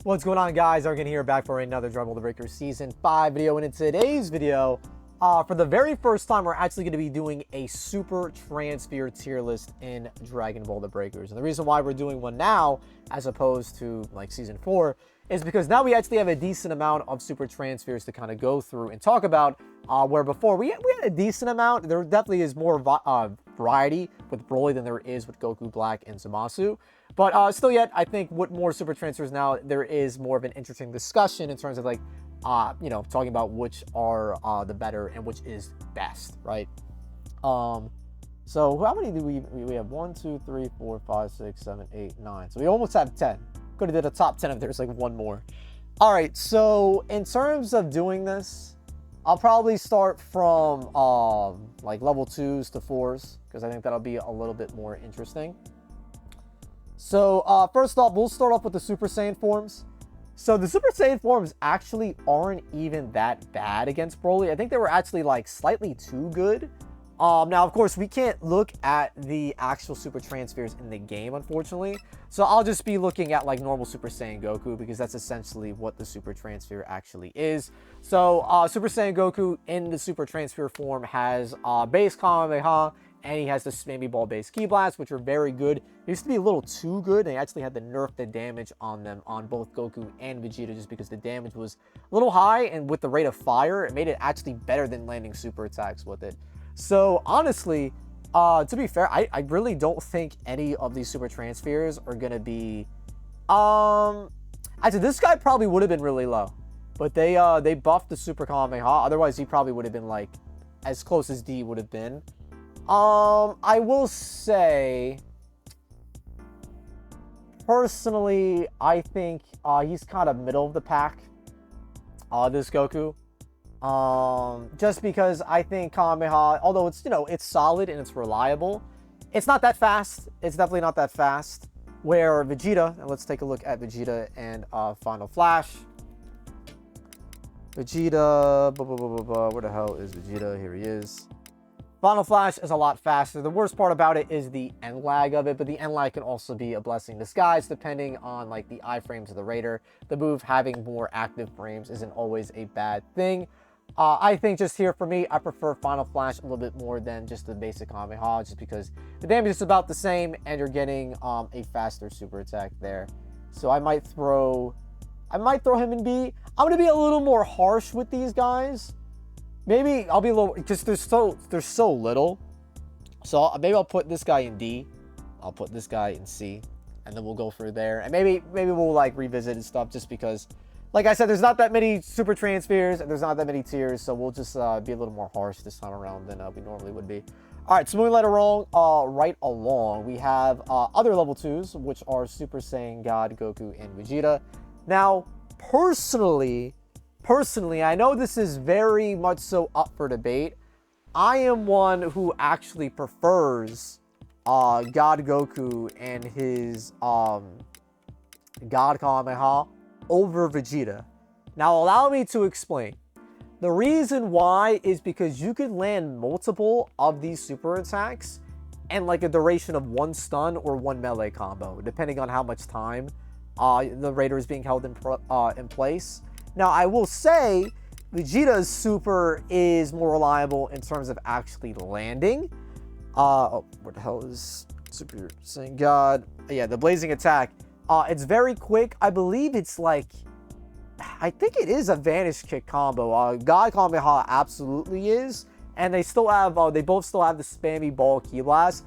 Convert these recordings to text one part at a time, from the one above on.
What's going on, guys? Ironcane here, back for another Dragon Ball The Breaker Season 5 video. And in today's video, for the very first time, we're actually going to be doing a super transphere tier list in Dragon Ball The Breakers. And the reason why we're doing one now, as opposed to like Season 4, is because now we actually have a decent amount of super transpheres to kind of go through and talk about, where before we had a decent amount. There definitely is more variety with Broly than there is with Goku Black and Zamasu. But still yet, I think with more super transfers now, there is more of an interesting discussion in terms of like, talking about which are the better and which is best, right? So how many do we have? 1, 2, 3, 4, 5, 6, 7, 8, 9. So we almost have 10. Could have did a top 10 if there's like one more. All right, so in terms of doing this, I'll probably start from like level 2s to 4s, because I think that'll be a little bit more interesting. So first off, we'll start off with the Super Saiyan forms. So the Super Saiyan forms actually aren't even that bad against Broly. I think they were actually like slightly too good. Now, of course, we can't look at the actual Super Transfers in the game, unfortunately. So I'll just be looking at like normal Super Saiyan Goku, because that's essentially what the Super Transfer actually is. So Super Saiyan Goku in the Super Transfer form has base Kamehameha, and he has the Spammy Ball base Ki Blast, which are very good. It used to be a little too good. They actually had to nerf the damage on them on both Goku and Vegeta, just because the damage was a little high, and with the rate of fire, it made it actually better than landing super attacks with it. So honestly, to be fair, I really don't think any of these super transfers are gonna be actually this guy probably would have been really low, but they buffed the Super Kamehameha. Otherwise he probably would have been like as close as D would have been. I will say, personally, I think he's kind of middle of the pack, this Goku. Just because I think Kamehameha, although it's, it's solid and it's reliable, it's not that fast. It's definitely not that fast. Where Vegeta, and let's take a look at Vegeta and Final Flash. Vegeta, where the hell is Vegeta? Here he is. Final Flash is a lot faster. The worst part about it is the end lag of it, but the end lag can also be a blessing in disguise depending on like the iframes of the Raider. The move having more active frames isn't always a bad thing. I think just here for me, I prefer Final Flash a little bit more than just the basic Kamehameha, just because the damage is about the same and you're getting a faster super attack there. So I might throw him in B. I'm gonna be a little more harsh with these guys. Maybe I'll be a little, because there's so little. So maybe I'll put this guy in D. I'll put this guy in C, and then we'll go through there. And maybe we'll like revisit and stuff, just because, like I said, there's not that many super transfers and there's not that many tiers. So we'll just be a little more harsh this time around than we normally would be. All right, so moving right along, we have other level 2s, which are Super Saiyan God, Goku, and Vegeta. Now, personally, I know this is very much so up for debate. I am one who actually prefers God Goku and his God Kamehameha over Vegeta. Now allow me to explain. The reason why is because you could land multiple of these super attacks and like a duration of 1 stun or 1 melee combo, depending on how much time the Raider is being held in place. Now, I will say Vegeta's super is more reliable in terms of actually landing. Oh, what the hell is Super Saiyan God? Yeah, the Blazing Attack. It's very quick. I believe it's like, I think it is a Vanish Kick combo. God Kamehameha absolutely is. And they still have, they both still have the Spammy Ball Ki Blast.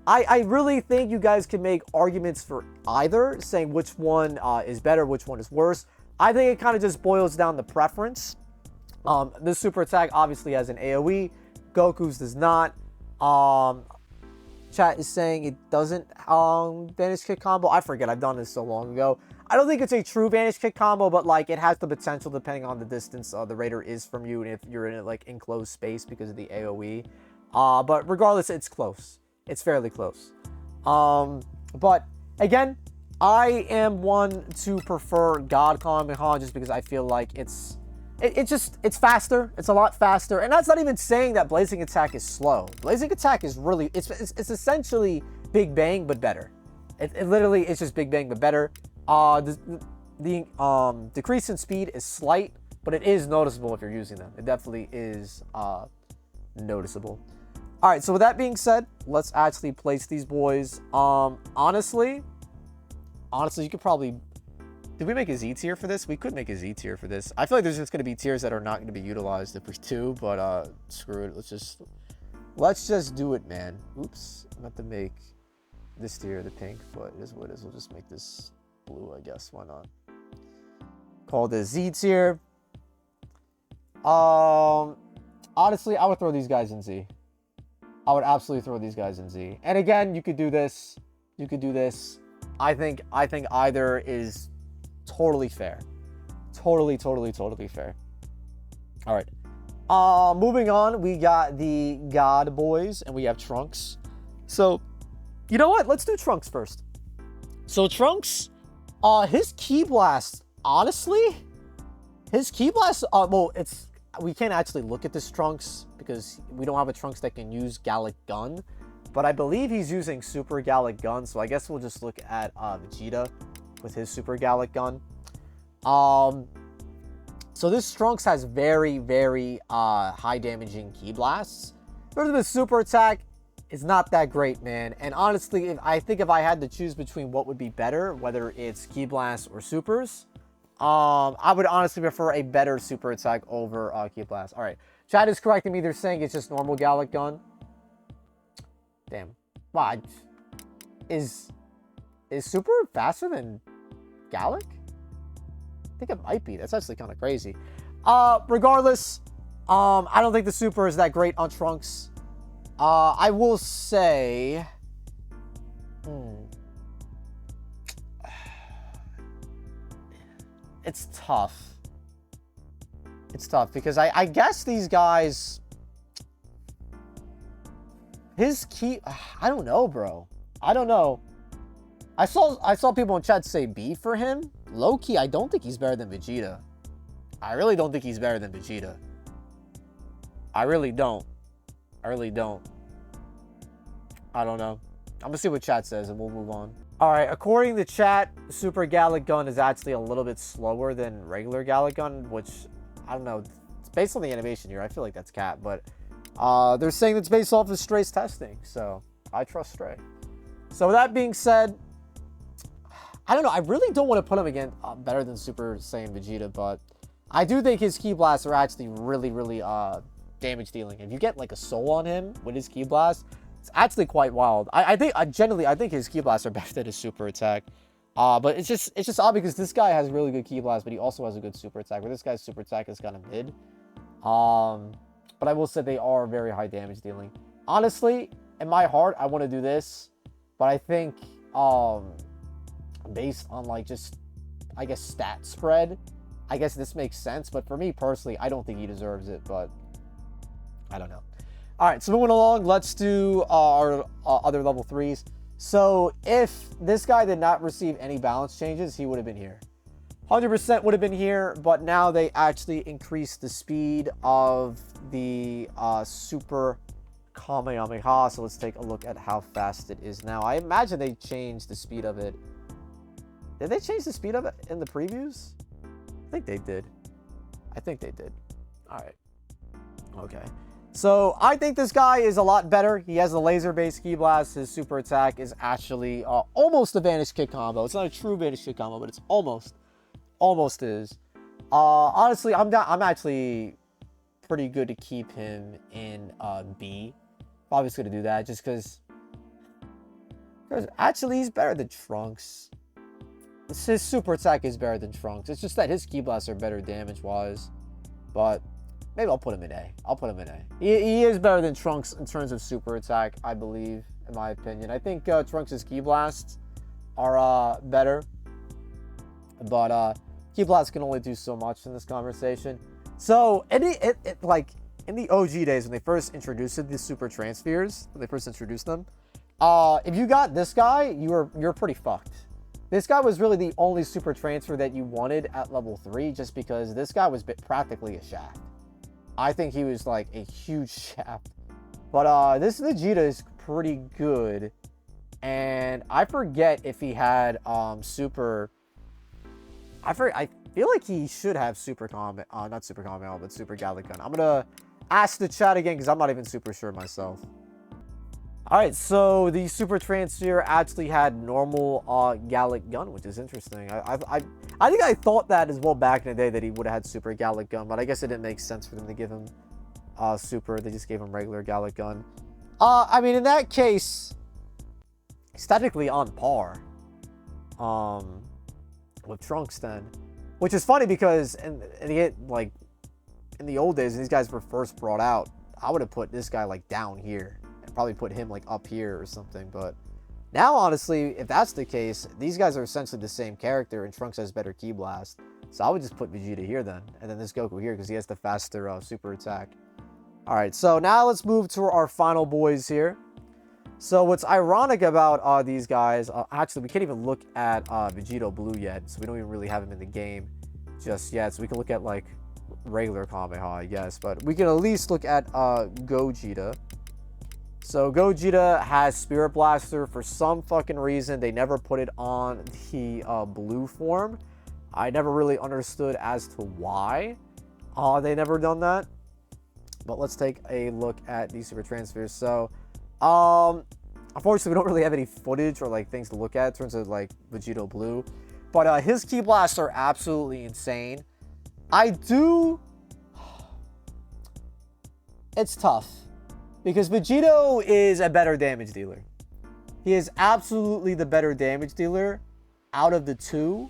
I really think you guys can make arguments for either, saying which one is better, which one is worse. I think it kind of just boils down to preference. This super attack obviously has an AoE. Goku's does not. Chat is saying it doesn't Vanish Kick combo. I forget, I've done this so long ago. I don't think it's a true Vanish Kick combo, but like it has the potential depending on the distance the Raider is from you and if you're in like enclosed space because of the AoE. But regardless, it's close. It's fairly close. But again, I am one to prefer God Kamehameha just because I feel like it's faster. It's a lot faster. And that's not even saying that Blazing Attack is slow. Blazing Attack is really, it's essentially Big Bang, but better. It literally is just Big Bang, but better. The The decrease in speed is slight, but it is noticeable if you're using them. It definitely is noticeable. All right, so with that being said, let's actually place these boys. Honestly, you could probably... Did we make a Z tier for this? We could make a Z tier for this. I feel like there's just going to be tiers that are not going to be utilized if we do, but screw it. Let's just do it, man. Oops, I'm about to make this tier the pink, but it is what it is. We'll just make this blue, I guess. Why not? Call this Z tier. Honestly, I would throw these guys in Z. I would absolutely throw these guys in Z. And again, you could do this. You could do this. I think either is totally fair. Totally fair. All right. Moving on, we got the God Boys, and we have Trunks. So, you know what? Let's do Trunks first. So Trunks, his Ki Blast, honestly, his Ki Blast, well, we can't actually look at this Trunks because we don't have a Trunks that can use Galick Gun, but I believe he's using Super Galick Gun, so I guess we'll just look at Vegeta with his Super Galick Gun. So this Trunks has very high damaging Ki Blasts. The super attack is not that great, man. And honestly, I think if I had to choose between what would be better, whether it's Ki Blasts or Supers, I would honestly prefer a better super attack over Ki Blast. All right, chat is correcting me. They're saying it's just normal Galick Gun. Damn. Wow. Is Super faster than Galick? I think it might be. That's actually kind of crazy. Regardless, I don't think the Super is that great on Trunks. I will say... It's tough. It's tough because I guess these guys... His Ki... I don't know, bro. I don't know. I saw people in chat say B for him. Low-key, I don't think he's better than Vegeta. I really don't think he's better than Vegeta. I really don't. I don't know. I'm gonna see what chat says and we'll move on. All right, according to chat, Super Galick Gun is actually a little bit slower than regular Galick Gun, which, I don't know. It's based on the animation here. I feel like that's cap, but they're saying it's based off of Stray's testing, so I trust Stray. So with that being said, I don't know. I really don't want to put him again better than Super Saiyan Vegeta, but I do think his Ki Blasts are actually really damage dealing. If you get like a soul on him with his Ki Blast, it's actually quite wild. I think his Ki Blasts are better than his super attack. But it's just odd because this guy has really good Ki Blast, but he also has a good super attack. Where this guy's super attack is kind of mid. But I will say they are very high damage dealing. Honestly, in my heart, I want to do this, but I think based on like just, I guess, stat spread, I guess this makes sense. But for me personally, I don't think he deserves it, but I don't know. All right, so moving along, let's do our other level 3s. So if this guy did not receive any balance changes, he would have been here. 100% would have been here, but now they actually increased the speed of the Super Kamehameha. So let's take a look at how fast it is now. I imagine they changed the speed of it. Did they change the speed of it in the previews? I think they did. All right. Okay. So I think this guy is a lot better. He has a laser-based Ki Blast. His super attack is actually almost a Vanish Kick combo. It's not a true Vanish Kick combo, but it's almost is. Honestly, I'm actually pretty good to keep him in B. I'm just gonna do that just because actually he's better than Trunks. His super attack is better than Trunks. It's just that his Ki Blasts are better damage-wise, but maybe I'll put him in A. He is better than Trunks in terms of super attack, I believe, in my opinion. I think Trunks' Ki Blasts are better, but Ki Blasts can only do so much in this conversation. So, like in the OG days when they first introduced the Super Transpheres, if you got this guy, you're pretty fucked. This guy was really the only super transfer that you wanted at level 3, just because this guy was practically a shaft. I think he was like a huge shaft. But this Vegeta is pretty good. And I forget if he had super... I feel like he should have not Super Kamehameha, but Super Galick gun. I'm gonna ask the chat again because I'm not even super sure myself. All right, so the Super Transphere actually had normal Galick gun, which is interesting. I think I thought that as well back in the day that he would have had Super Galick gun, but I guess it didn't make sense for them to give him Super. They just gave him regular Galick gun. I mean, in that case, he's technically on par with Trunks then, which is funny because in the old days when these guys were first brought out, I would have put this guy like down here and probably put him like up here or something. But now, honestly, if that's the case, these guys are essentially the same character and Trunks has better Ki Blast. So I would just put Vegeta here then, and then this Goku here because he has the faster super attack. All right, so now let's move to our final boys here. So what's ironic about these guys, actually we can't even look at Vegeta Blue yet, so we don't even really have him in the game just yet. So we can look at like regular Kamehameha, I guess, but we can at least look at Gogeta. So Gogeta has Spirit Blaster. For some fucking reason, they never put it on the blue form. I never really understood as to why they never done that. But let's take a look at these Super Transpheres. So, unfortunately, we don't really have any footage or like things to look at in terms of like Vegeta Blue. But his Ki Blasts are absolutely insane. It's tough because Vegito is a better damage dealer. He is absolutely the better damage dealer out of the two.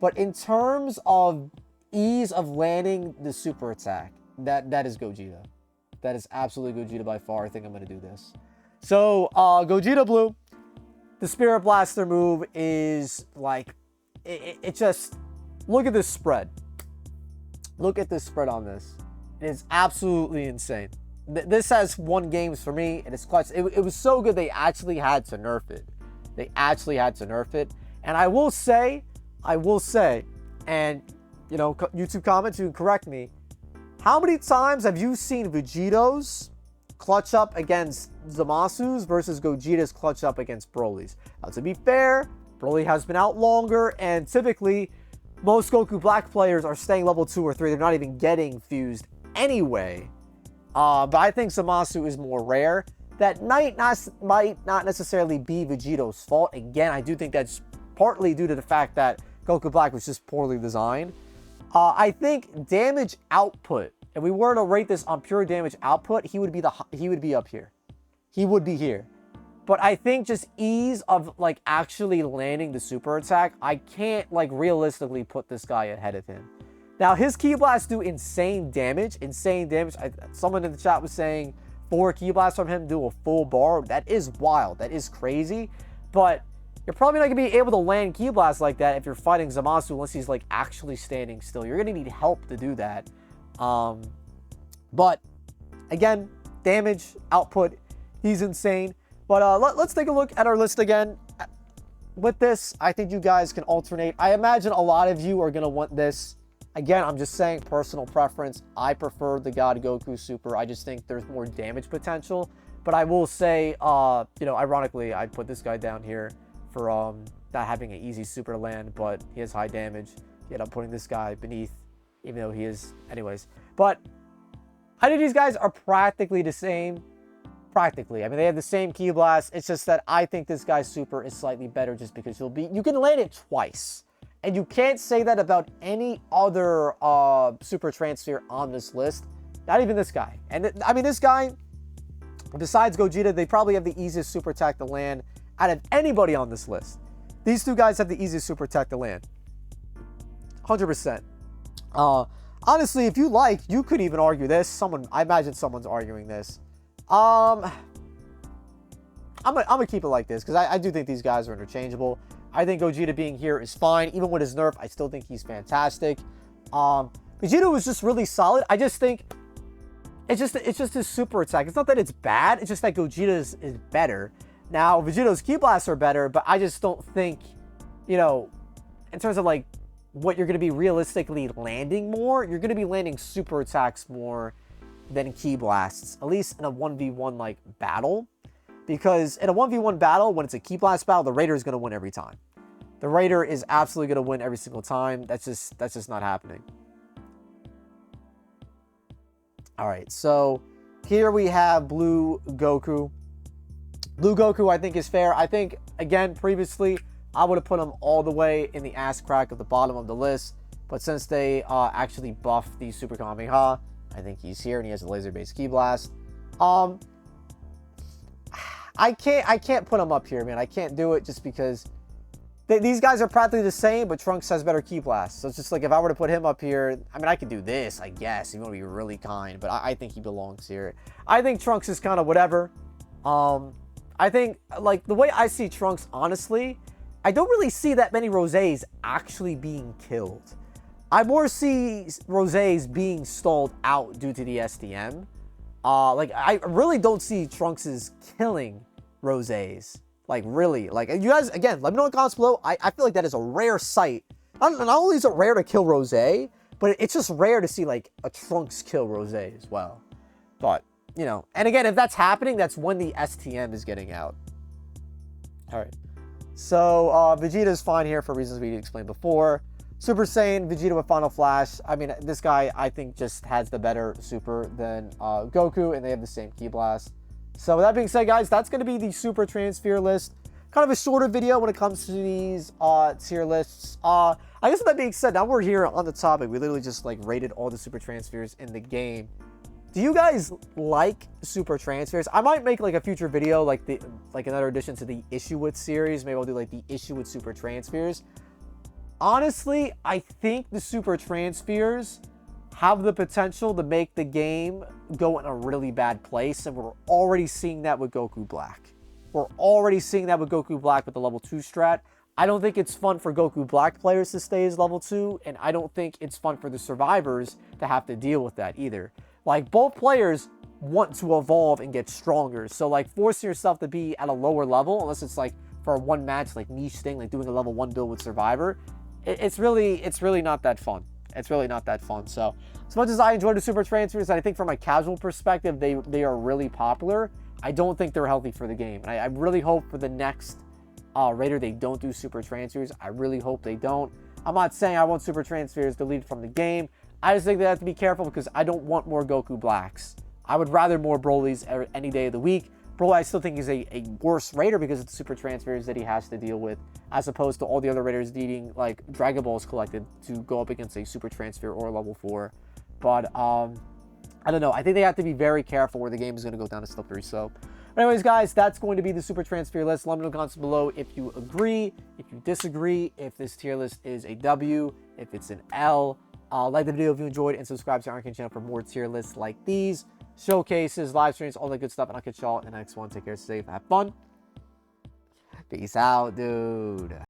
But in terms of ease of landing the super attack, that is Gogeta. That is absolutely Gogeta by far. I think I'm going to do this. So, Gogeta Blue, the Spirit Blaster move is like, it just, look at this spread. Look at this spread on this. It is absolutely insane. This has won games for me, and it's clutch. It was so good they actually had to nerf it. They actually had to nerf it. And I will say, and, you know, YouTube comments, you can correct me, how many times have you seen Vegetos clutch up against Zamasus versus Gogeta's clutch up against Broly's? Now, to be fair, Broly has been out longer, and typically, most Goku Black players are staying level 2 or 3. They're not even getting fused anyway. But I think Zamasu is more rare. That might not necessarily be Vegeto's fault. Again, I do think that's partly due to the fact that Goku Black was just poorly designed. I think damage output, if we were to rate this on pure damage output, he would be up here. He would be here. But I think just ease of like actually landing the super attack, I can't like realistically put this guy ahead of him. Now his Ki Blasts do insane damage. Someone in the chat was saying 4 Ki Blasts from him do a full bar. That is wild. That is crazy. But you're probably not going to be able to land Ki Blasts like that if you're fighting Zamasu unless he's like actually standing still. You're going to need help to do that. But again, damage, output, he's insane. But let's take a look at our list again. With this, I think you guys can alternate. I imagine a lot of you are going to want this. Again, I'm just saying personal preference. I prefer the God Goku Super. I just think there's more damage potential. But I will say, you know, ironically, I'd put this guy down here for not having an easy super land, but he has high damage. Yet I'm putting this guy beneath, even though he is anyways. But I think these guys are practically the same. Practically. I mean, they have the same Ki Blast. It's just that I think this guy's super is slightly better just because you can land it twice. And you can't say that about any other super Transphere on this list. Not even this guy. And I mean, this guy, besides Gogeta, they probably have the easiest super attack to land out of anybody on this list. These two guys have the easiest super attack to land. 100%. Honestly, if you like, you could even argue this. I imagine someone's arguing this. I'm gonna keep it like this because I do think these guys are interchangeable. I think Gogeta being here is fine. Even with his nerf, I still think he's fantastic. Vegeta was just really solid. I just think it's just his super attack. It's not that it's bad. It's just that Gogeta's is better. Now, Vegeto's Ki Blasts are better, but I just don't think, you know, in terms of like what you're going to be realistically landing more, you're going to be landing super attacks more than Ki Blasts, at least in a 1v1 like battle. Because in a 1v1 battle, when it's a Ki Blast battle, the Raider is going to win every time. The Raider is absolutely going to win every single time. That's just not happening. All right, so here we have Blue Goku. Blue Goku, I think, is fair. I think, again, previously, I would have put him all the way in the ass crack at the bottom of the list. But since they actually buffed the Super Kamehameha, I think he's here, and he has a laser-based Ki Blast. I can't put him up here, man. I can't do it just because these guys are practically the same, but Trunks has better Ki Blast. So it's just like if I were to put him up here, I mean, I could do this, I guess, if you want to be really kind, but I think he belongs here. I think Trunks is kind of whatever. I think, like, the way I see Trunks, honestly, I don't really see that many Rosés actually being killed. I more see Rosés being stalled out due to the STM. Like, I really don't see Trunks' killing Rosés. Like, really. Like, you guys, again, let me know in the comments below. I feel like that is a rare sight. Not only is it rare to kill Rosé, but it's just rare to see, like, a Trunks kill Rosé as well. But, you know, and again, if that's happening, that's when the STM is getting out. All right. So, Vegeta is fine here for reasons we explained before. Super Saiyan, Vegeta with Final Flash. I mean, this guy, I think, just has the better Super than Goku, and they have the same Ki Blast. So, with that being said, guys, that's going to be the Super Transphere list. Kind of a shorter video when it comes to these tier lists. I guess with that being said, now we're here on the topic. We literally just, like, rated all the Super Transpheres in the game. Do you guys like Super Transpheres? I might make, like, a future video, like another addition to the Issue With series. Maybe I'll do, like, the Issue With Super Transpheres. Honestly, I think the Super Transpheres have the potential to make the game go in a really bad place, and we're already seeing that with Goku Black. We're already seeing that with Goku Black with the level 2 strat. I don't think it's fun for Goku Black players to stay as level 2, and I don't think it's fun for the survivors to have to deal with that either. Like, both players want to evolve and get stronger, so, like, forcing yourself to be at a lower level, unless it's, like, for a one match, like, niche thing, like doing a level 1 build with Survivor, it's really not that fun. It's really not that fun. So, as much as I enjoy the Super Transpheres, I think from a casual perspective, they are really popular. I don't think they're healthy for the game. And I really hope for the next Raider they don't do Super Transpheres. I really hope they don't. I'm not saying I want Super Transpheres deleted from the game. I just think they have to be careful because I don't want more Goku Blacks. I would rather more Brolys any day of the week. Broly, I still think is a worse Raider because of the Super Transpheres that he has to deal with, as opposed to all the other Raiders needing, like, Dragon Balls collected to go up against a Super Transphere or a level 4. But, I don't know. I think they have to be very careful where the game is going to go down a slippery slope. But anyways, guys, that's going to be the Super Transphere list. Let me know in the comments below if you agree, if you disagree, if this tier list is a W, if it's an L. Like the video if you enjoyed, and subscribe to our Ironcane channel for more tier lists like these. Showcases, live streams, all that good stuff, and I'll catch y'all in the next one. Take care, stay safe, have fun. Peace out, dude.